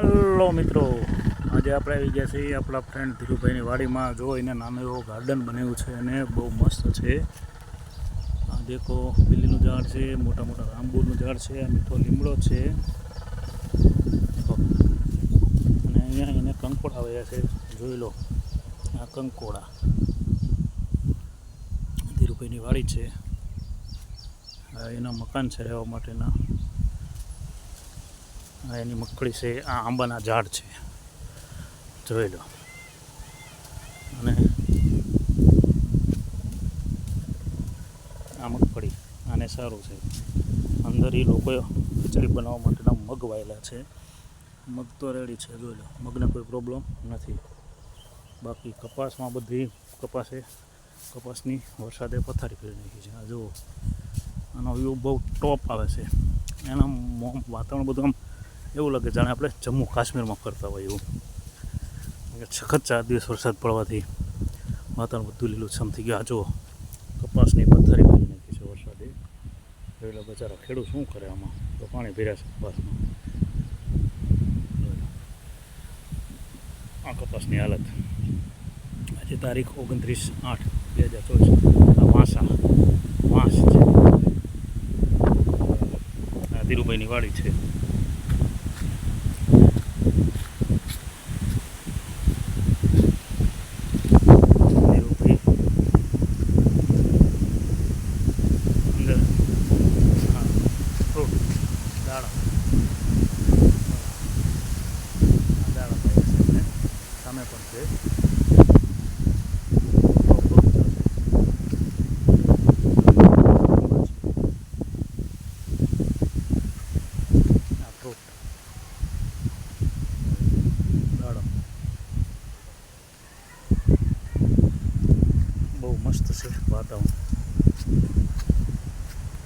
Hello મિત્રો, આજે આપણે આવી ગયા છીએ આપણા ફ્રેન્ડ ધીરુભાઈની વાડીમાં. જો એને નાનું એવો ગાર્ડન બનાવ્યું છે અને બહુ મસ્ત છે. આ દેખો, બિલ્લીનું ઝાડ છે, મોટા મોટા રામબુરનું ઝાડ છે, મીઠો લીમડો છે. દેખો, અને અહીંયા એને કંકોડા આવ્યા છે, જોઈ લો. આ કંકોડા ધીરુભાઈની વાડી છે. આ એના મકાન છે રહેવા માટેના. આ એની મગફળી છે, આ આંબાના ઝાડ છે, જોઈ લો. અને આ મગફળી આને સારું છે. અંદર એ લોકોએ ખીચડી બનાવવા માટેના મગ વાયેલા છે. મગ તો રેડી છે, જોઈ લો. મગને કોઈ પ્રોબ્લેમ નથી. બાકી કપાસમાં બધી કપાસની વરસાદે પથારી ફેરી નાખી છે. આ જુઓ, આનો વ્યૂ બહુ ટોપ આવે છે. એના વાતાવરણ બધું આમ એવું લાગે જાણે આપણે જમ્મુ કાશ્મીરમાં ફરતા હોય એવું. સખત 4 દિવસ વરસાદ પડવાથી વાતાવરણ બધું લીલુંછમ થઈ ગયું. આ જુઓ, કપાસની પથ્થારી ભરી નાખી છે વરસાદે. એટલે બચારા ખેડૂત શું કરે આમાં? તો પાણી ભર્યા છે કપાસમાં. આ કપાસની હાલત. આજે તારીખ 29/8/2024. આ વાંસ છે. આ ધીરુભાઈની વાડી છે. સામે પણ છે. આ ફ્રૂટ દાડમ બહુ મસ્ત છે વાતાવરણ.